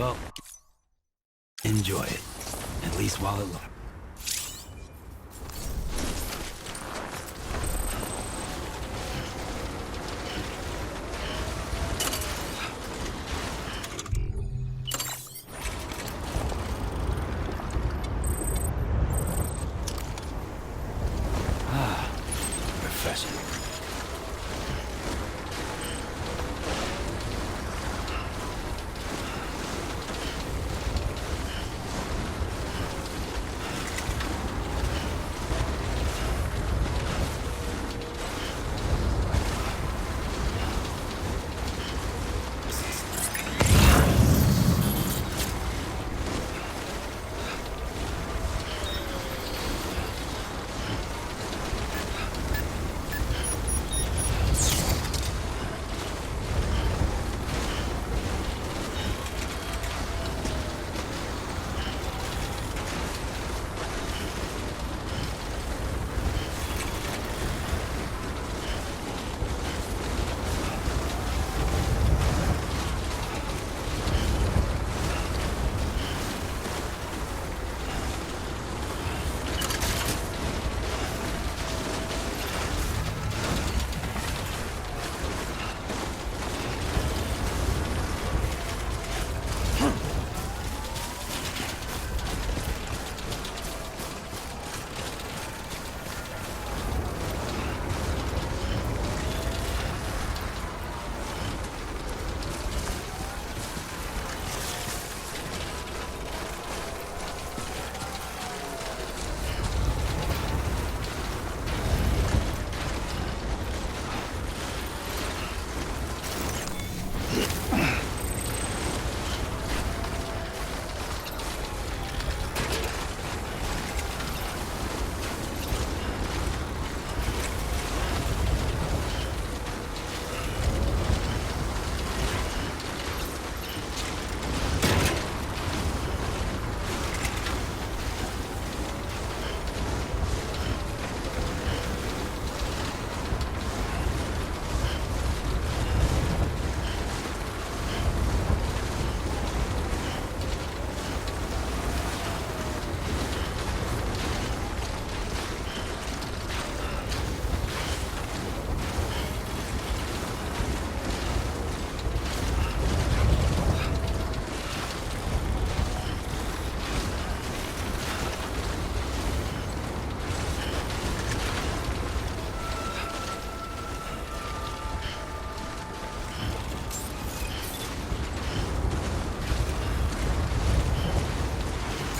Well, enjoy it. At least while it lasts. Refreshing.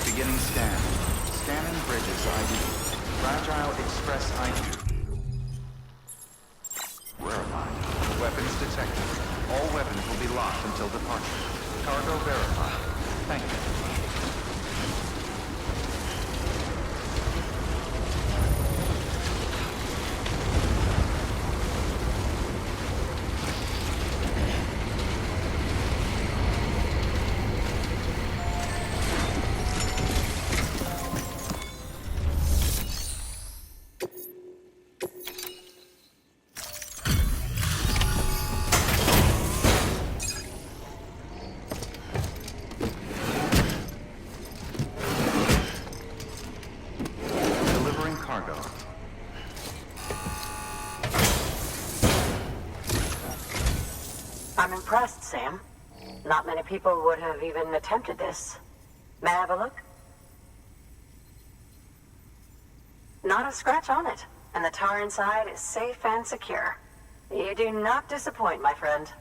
Beginning scan. Scanning bridges ID. Fragile Express ID. Verified. Weapons detected. All weapons will be locked until departure. Cargo verified. Thank you. Cargo. I'm impressed, Sam. Not many people would have even attempted this. May I have a look? Not a scratch on it, and the tar inside is safe and secure. You do not disappoint, my friend.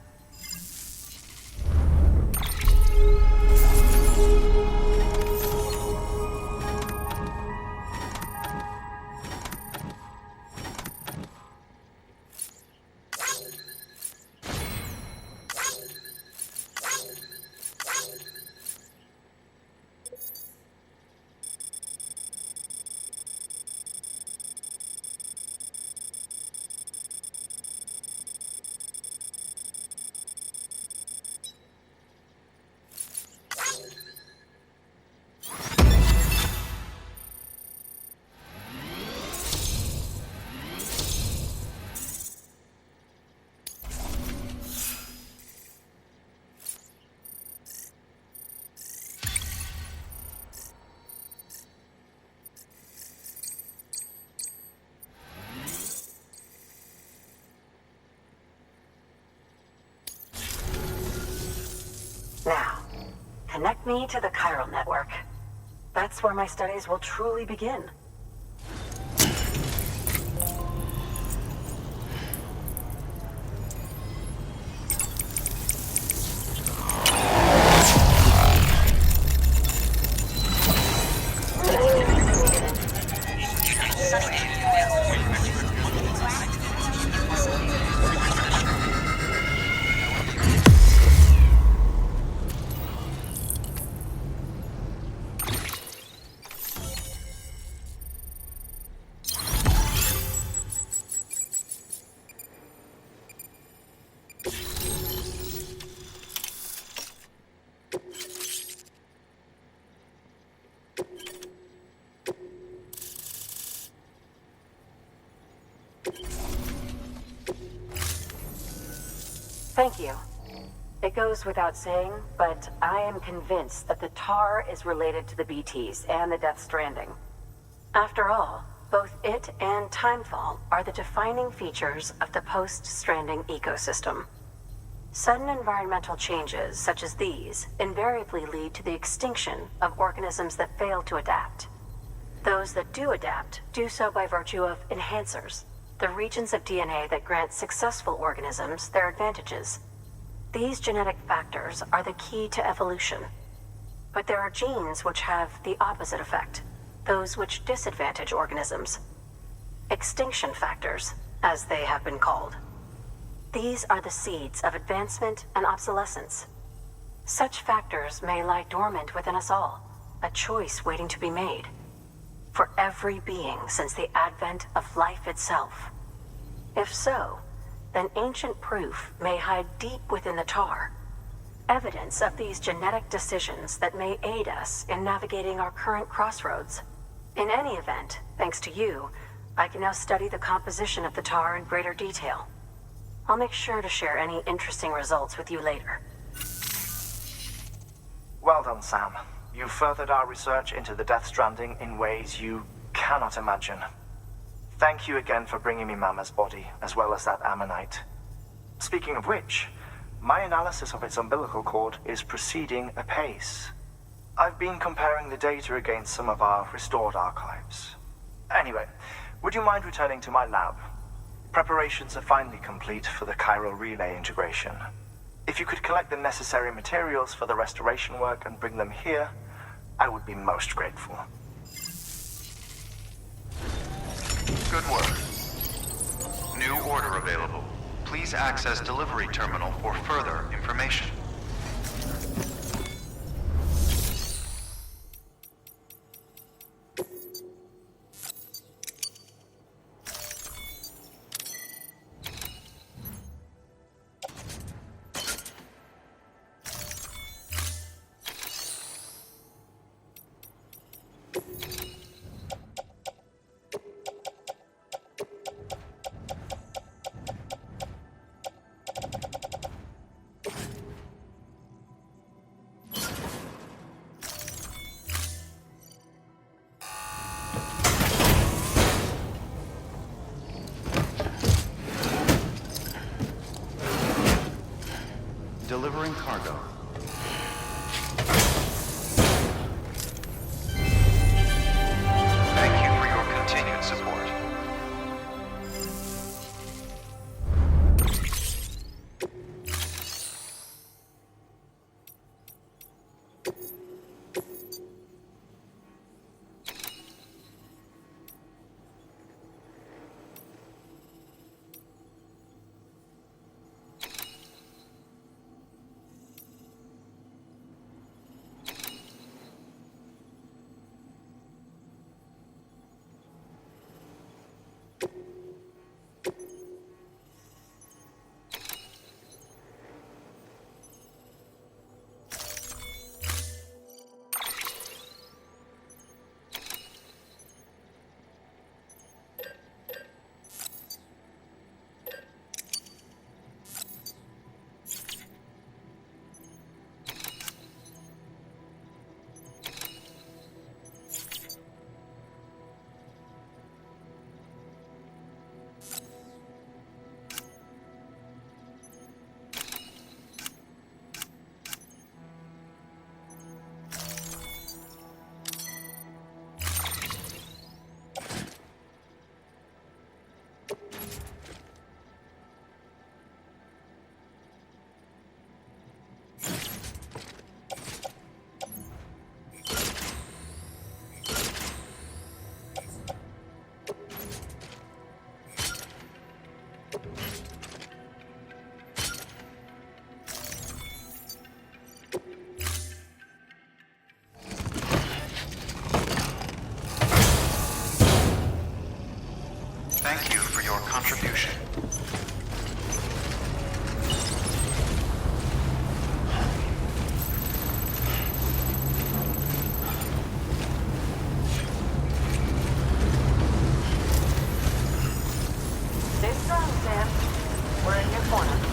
Now, connect me to the chiral network. That's where my studies will truly begin. Thank you. It goes without saying, but I am convinced that the tar is related to the BTs and the Death Stranding. After all, both it and Timefall are the defining features of the post-Stranding ecosystem. Sudden environmental changes such as these invariably lead to the extinction of organisms that fail to adapt. Those that do adapt do so by virtue of enhancers, the regions of DNA that grant successful organisms their advantages. These genetic factors are the key to evolution. But there are genes which have the opposite effect, those which disadvantage organisms. Extinction factors, as they have been called. These are the seeds of advancement and obsolescence. Such factors may lie dormant within us all, a choice waiting to be made. For every being since the advent of life itself. If so, then ancient proof may hide deep within the tar. Evidence of these genetic decisions that may aid us in navigating our current crossroads. In any event, thanks to you, I can now study the composition of the tar in greater detail. I'll make sure to share any interesting results with you later. Well done, Sam. You furthered our research into the Death Stranding in ways you cannot imagine. Thank you again for bringing me Mama's body, as well as that ammonite. Speaking of which, my analysis of its umbilical cord is proceeding apace. I've been comparing the data against some of our restored archives. Anyway, would you mind returning to my lab? Preparations are finally complete for the chiral relay integration. If you could collect the necessary materials for the restoration work and bring them here, I would be most grateful. Good work. New order available. Please access delivery terminal for further information. Delivering cargo. Thank you for your continued support. Thank you for your contribution. Stay strong, Sam. We're in your corner.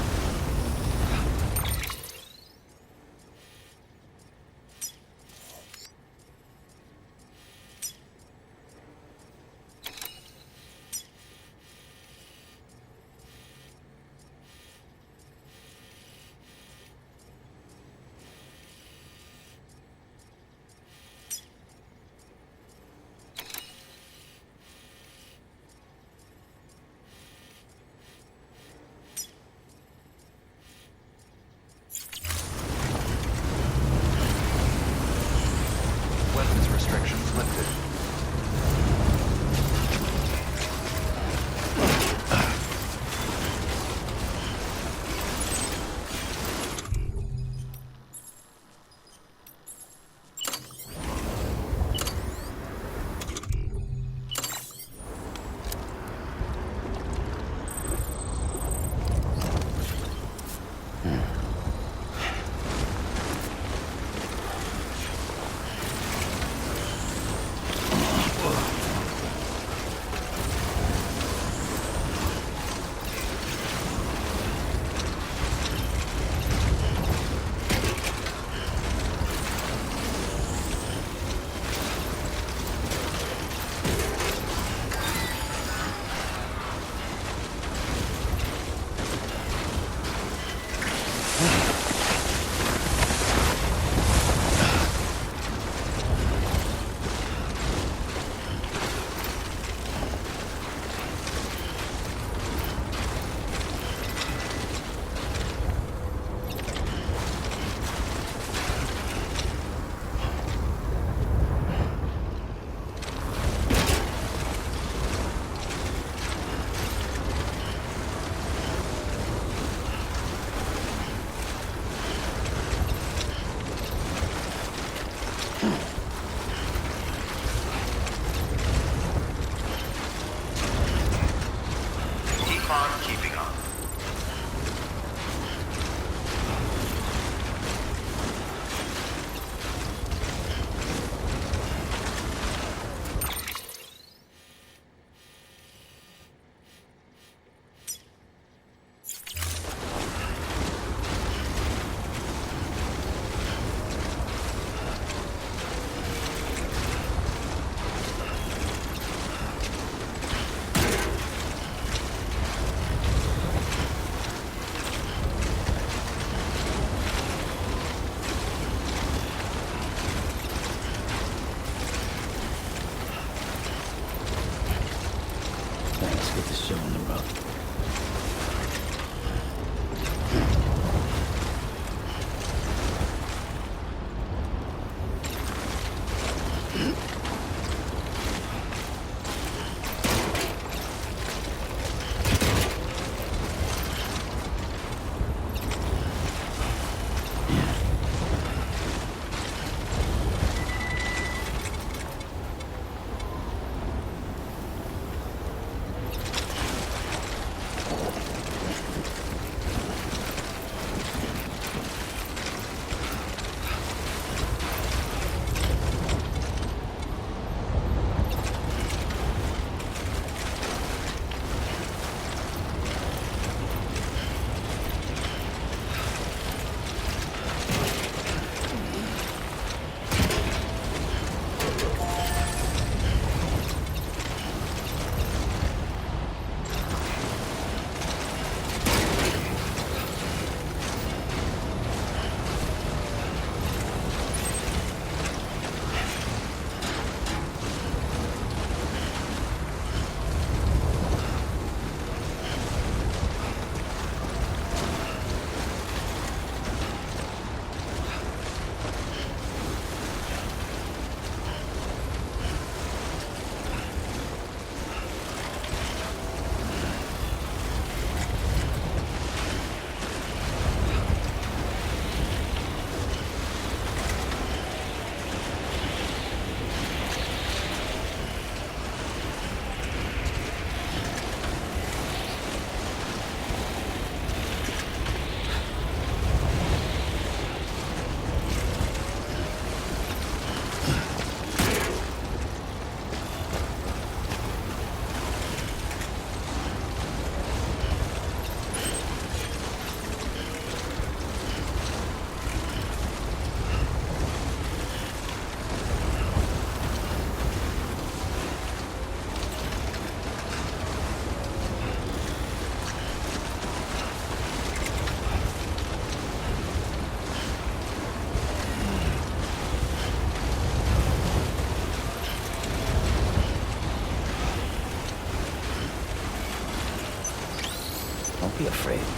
afraid.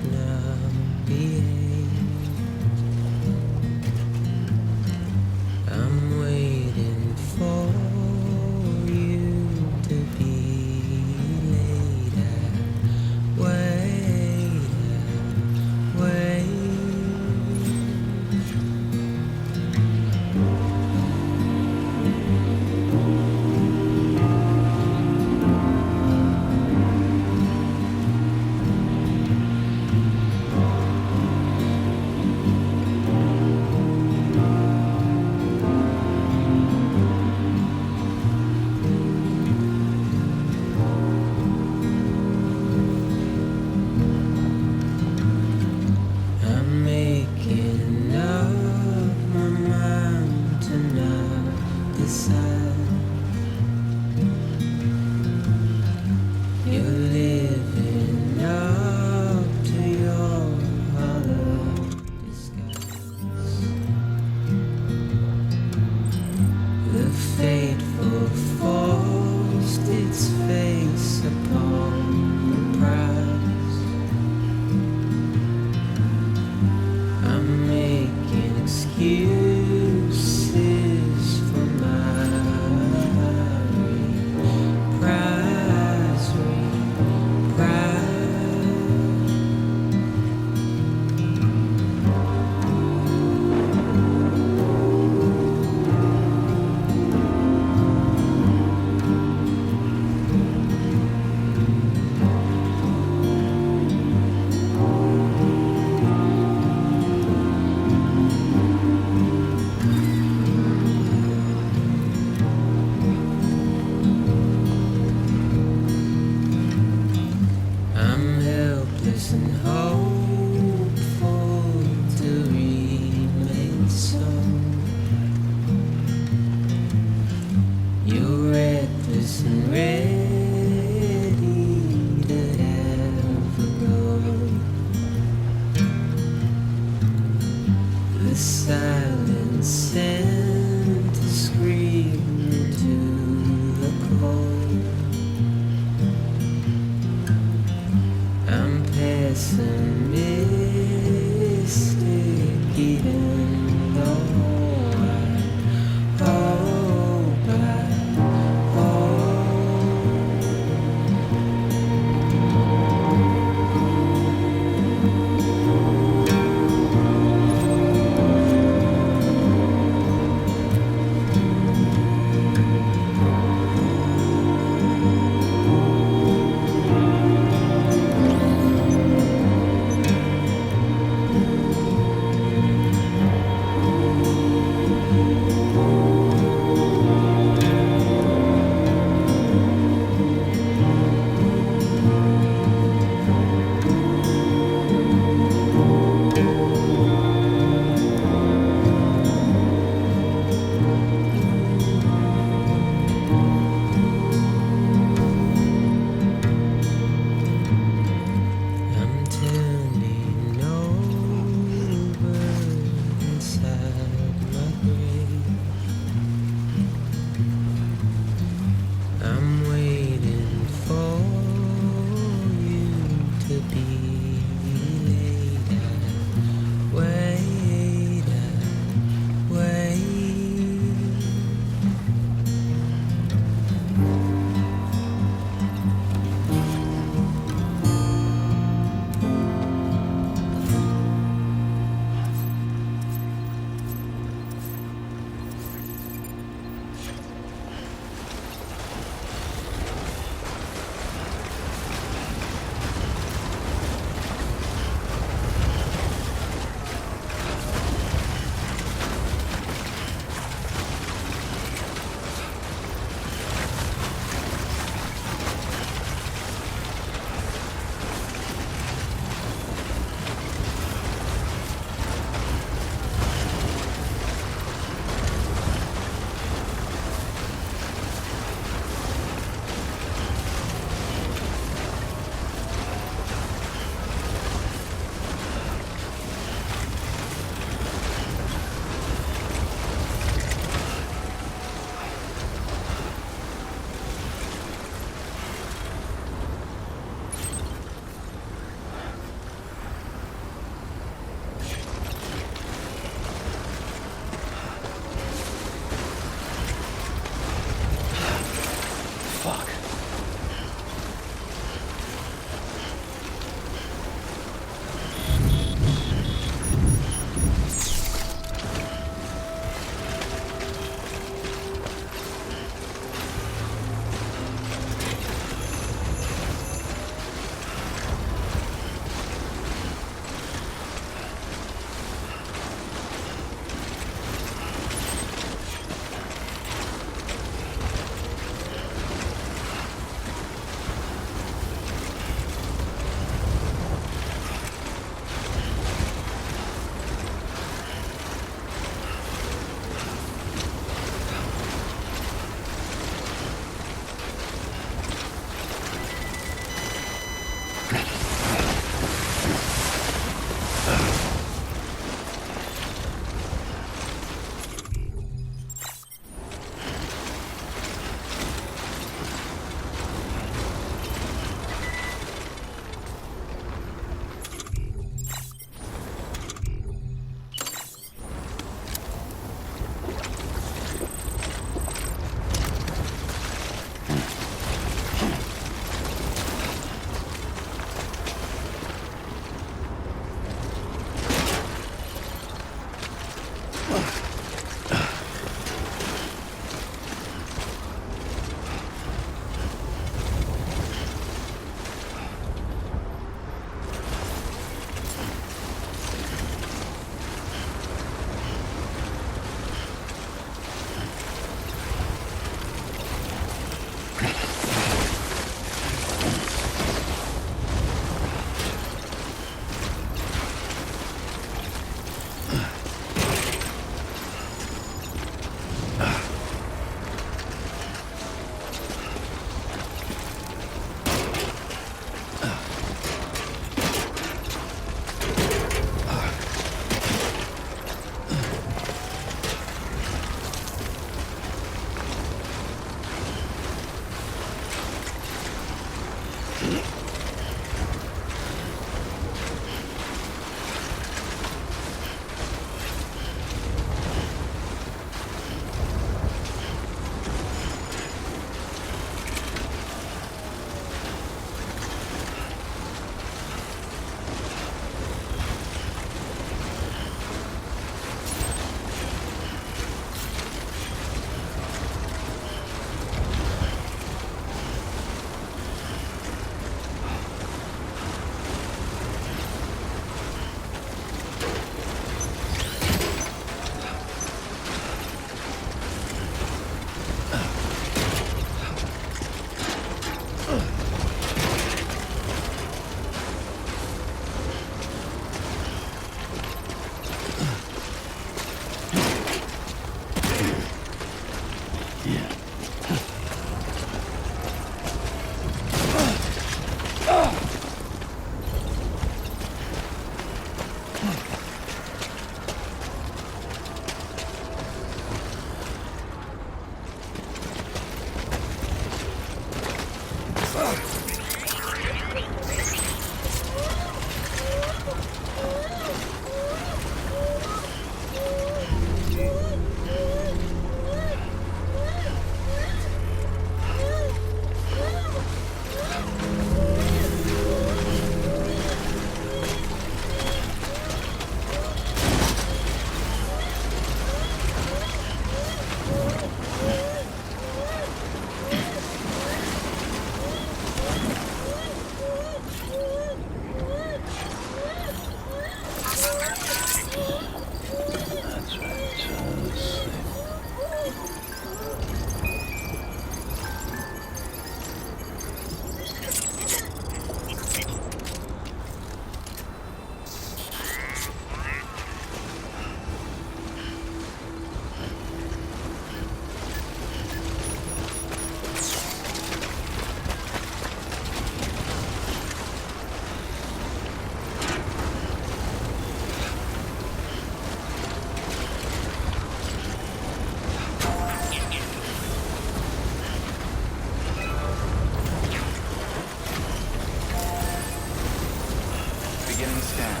Scan.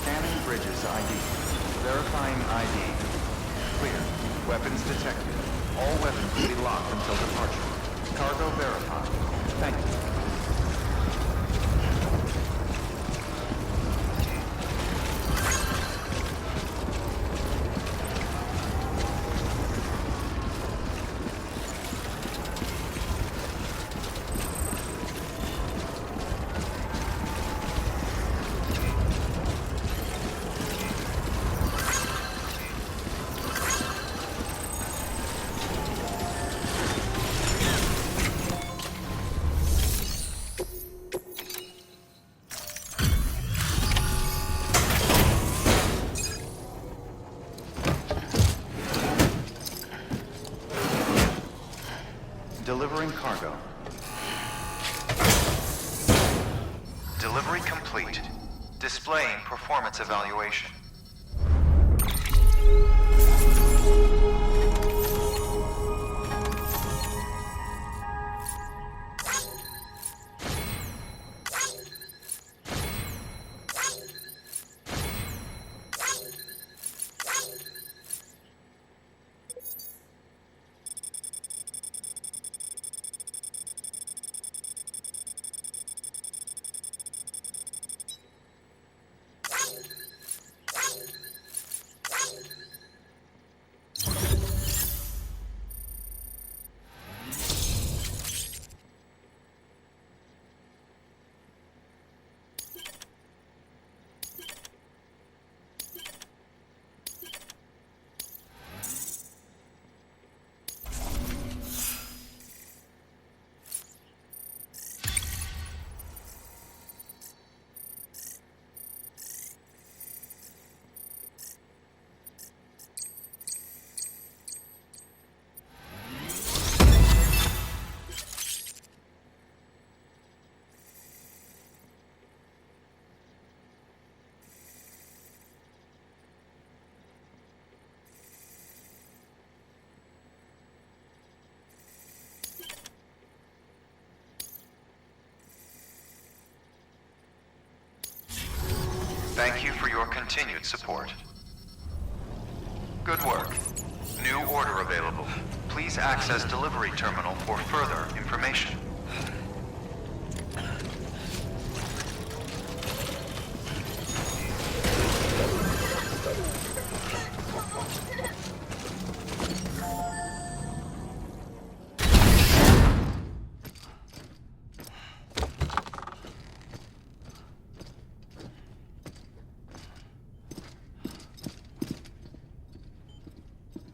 Scanning bridges ID. Verifying ID. Clear. Weapons detected. All weapons will be locked until departure. Cargo verified. Thank you. Delivering cargo. Delivery complete. Displaying performance evaluation. Thank you for your continued support. Good work. New order available. Please access delivery terminal for further information.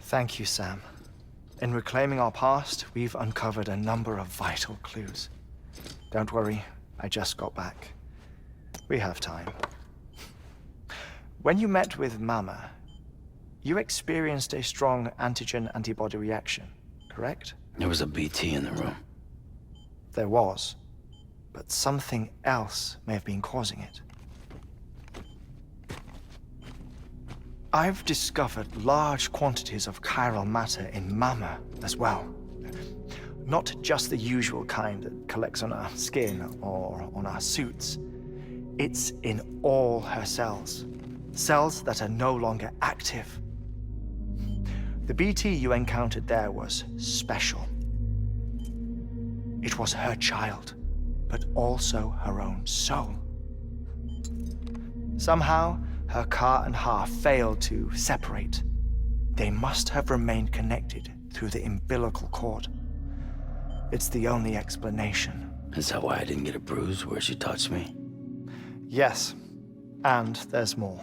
Thank you, Sam. In reclaiming our past, we've uncovered a number of vital clues. Don't worry, I just got back. We have time. When you met with Mama, you experienced a strong antigen-antibody reaction, correct? There was a BT in the room. There was, but something else may have been causing it. I've discovered large quantities of chiral matter in Mama as well. Not just the usual kind that collects on our skin or on our suits. It's in all her cells. Cells that are no longer active. The BT you encountered there was special. It was her child, but also her own soul. Somehow, her car and half failed to separate. They must have remained connected through the umbilical cord. It's the only explanation. Is that why I didn't get a bruise where she touched me? Yes, and there's more.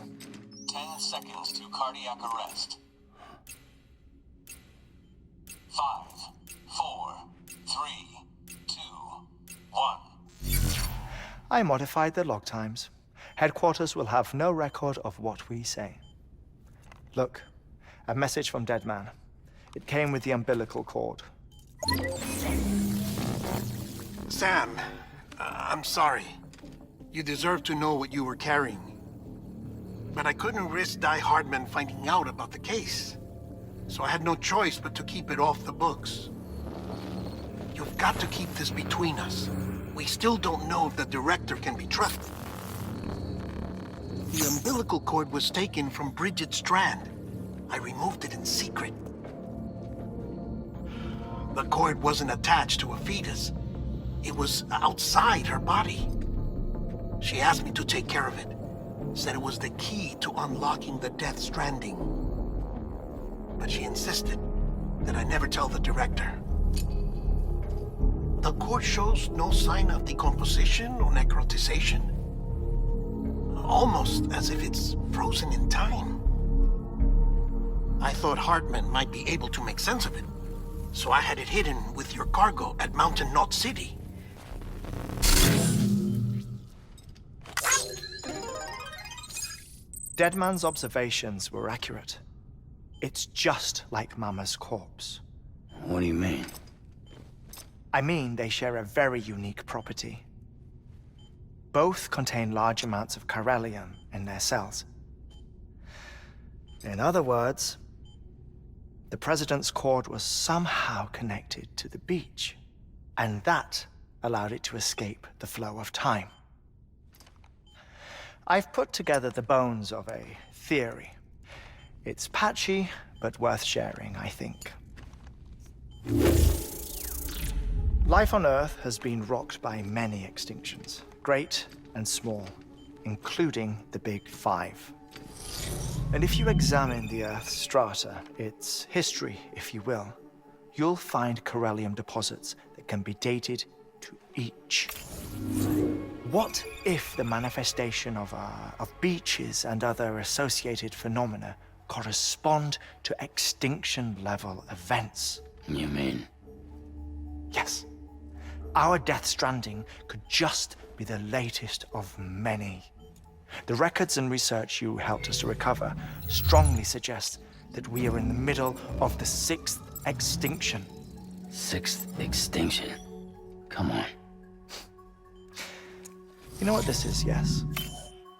10 seconds to cardiac arrest. 5, 4, 3, 2, 1. I modified the log times. Headquarters will have no record of what we say. Look, a message from Deadman. It came with the umbilical cord. Sam, I'm sorry. You deserve to know what you were carrying. But I couldn't risk Die Hardman finding out about the case. So I had no choice but to keep it off the books. You've got to keep this between us. We still don't know if the director can be trusted. umbilical cord was taken from Bridget Strand. I removed it in secret. The cord wasn't attached to a fetus. It was outside her body. She asked me to take care of it. Said it was the key to unlocking the Death Stranding. But she insisted that I never tell the director. The cord shows no sign of decomposition or necrotization. Almost as if it's frozen in time. I thought Hartman might be able to make sense of it, so I had it hidden with your cargo at Mountain Knot City. Deadman's observations were accurate. It's just like Mama's corpse. What do you mean? I mean, they share a very unique property. Both contain large amounts of chiralium in their cells. In other words, the President's cord was somehow connected to the beach, and that allowed it to escape the flow of time. I've put together the bones of a theory. It's patchy, but worth sharing, I think. Life on Earth has been rocked by many extinctions, great and small, including the Big Five. And if you examine the Earth's strata, its history, if you will, you'll find chiralium deposits that can be dated to each. What if the manifestation of beaches and other associated phenomena correspond to extinction-level events? You mean? Yes. Our Death Stranding could just be the latest of many. The records and research you helped us to recover strongly suggest that we are in the middle of the 6th extinction. 6th extinction? Come on. You know what this is, yes?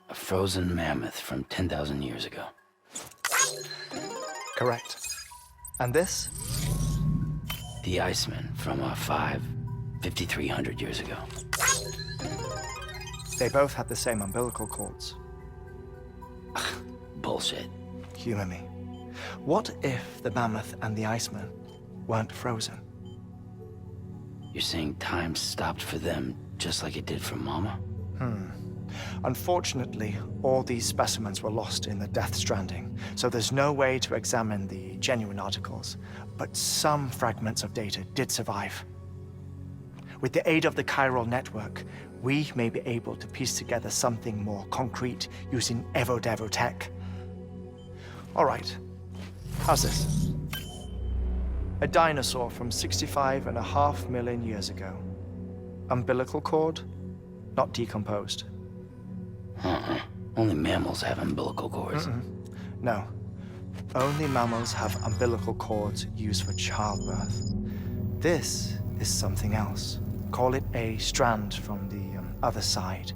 A frozen mammoth from 10,000 years ago. Correct. And this? The Iceman from 5,300 years ago. They both had the same umbilical cords. Bullshit. Humor me. What if the mammoth and the Iceman weren't frozen? You're saying time stopped for them just like it did for Mama? Unfortunately, all these specimens were lost in the Death Stranding, so there's no way to examine the genuine articles, but some fragments of data did survive. With the aid of the chiral network, we may be able to piece together something more concrete using Evo-Devo tech. All right, how's this? A dinosaur from 65.5 million years ago. Umbilical cord, not decomposed. Only mammals have umbilical cords. No, only mammals have umbilical cords used for childbirth. This is something else. Call it a strand from the other side.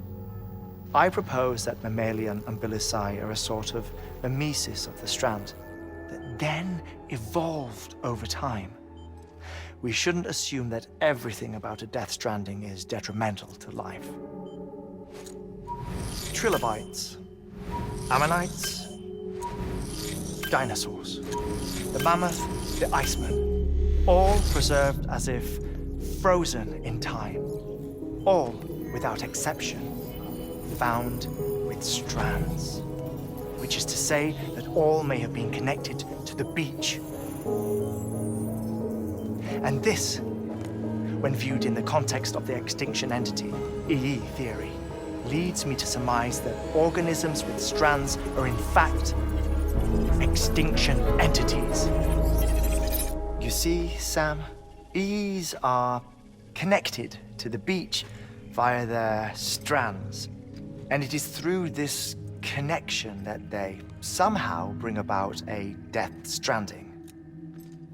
I propose that mammalian umbilici are a sort of mimesis of the strand that then evolved over time. We shouldn't assume that everything about a Death Stranding is detrimental to life. Trilobites, ammonites, dinosaurs, the mammoth, the Iceman, all preserved as if frozen in time, all without exception, found with strands, which is to say that all may have been connected to the beach. And this, when viewed in the context of the extinction entity, EE theory, leads me to surmise that organisms with strands are in fact extinction entities. You see, Sam, EEs are connected to the beach via their strands, and it is through this connection that they somehow bring about a Death Stranding.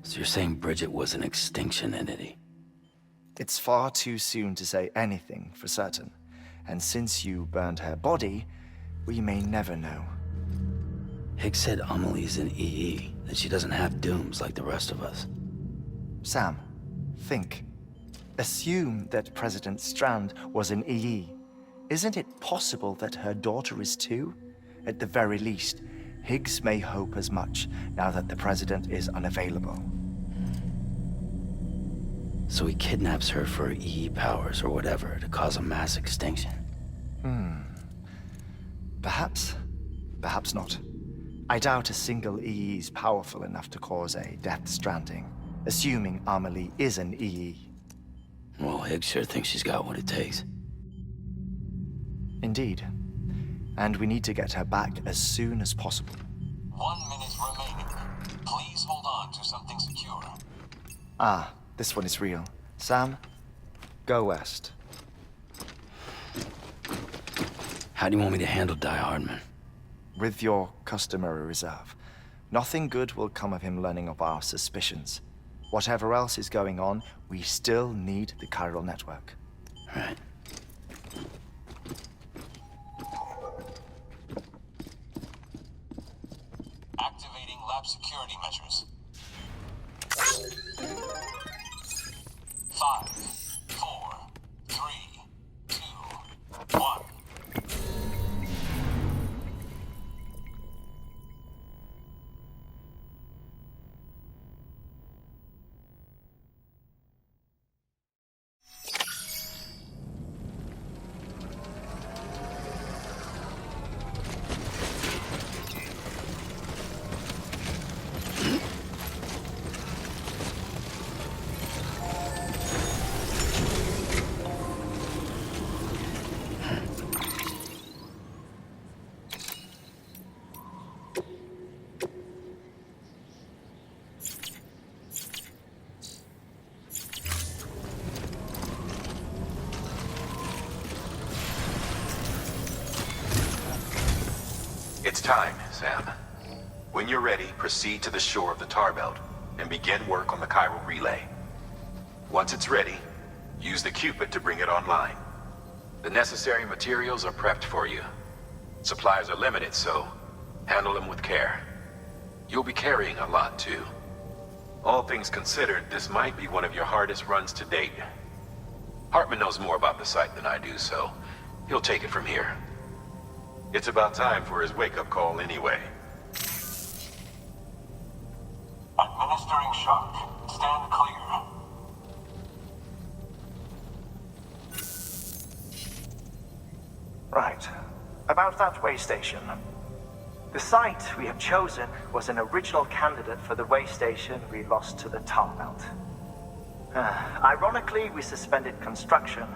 So you're saying Bridget was an extinction entity? It's far too soon to say anything for certain, and since you burned her body, we may never know. Hicks said Amelie's an EE, that she doesn't have dooms like the rest of us. Sam, think. Assume that President Strand was an EE. Isn't it possible that her daughter is too? At the very least, Higgs may hope as much now that the President is unavailable. So he kidnaps her for EE powers or whatever to cause a mass extinction. Perhaps. Perhaps not. I doubt a single EE is powerful enough to cause a death stranding, assuming Amelie is an EE. Well, Higgs sure thinks she's got what it takes. Indeed. And we need to get her back as soon as possible. 1 minute remaining. Please hold on to something secure. Ah, this one is real. Sam, go west. How do you want me to handle Die Hardman? With your customary reserve. Nothing good will come of him learning of our suspicions. Whatever else is going on, we still need the chiral network. Right. Activating lab security measures. 5, 4, 3, 2, 1. It's time, Sam. When you're ready, proceed to the shore of the tar belt and begin work on the chiral relay. Once it's ready, use the Cupid to bring it online. The necessary materials are prepped for you. Supplies are limited, so handle them with care. You'll be carrying a lot, too. All things considered, this might be one of your hardest runs to date. Hartman knows more about the site than I do, so he'll take it from here. It's about time for his wake-up call anyway. Administering shock. Stand clear. Right. About that way station. The site we have chosen was an original candidate for the way station we lost to the tar belt. Ironically, we suspended construction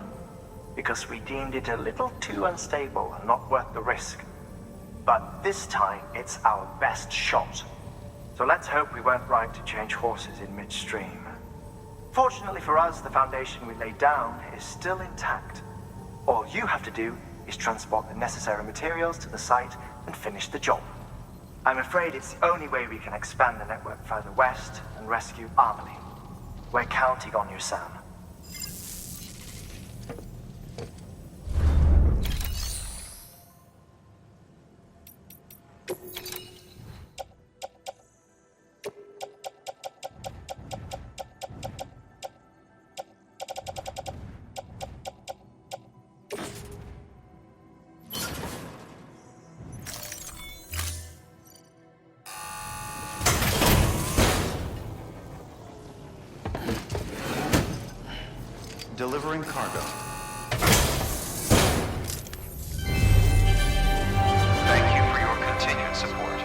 because we deemed it a little too unstable and not worth the risk. But this time, it's our best shot. So let's hope we weren't right to change horses in midstream. Fortunately for us, the foundation we laid down is still intact. All you have to do is transport the necessary materials to the site and finish the job. I'm afraid it's the only way we can expand the network further west and rescue Amelie. We're counting on you, Sam. Delivering cargo. Thank you for your continued support.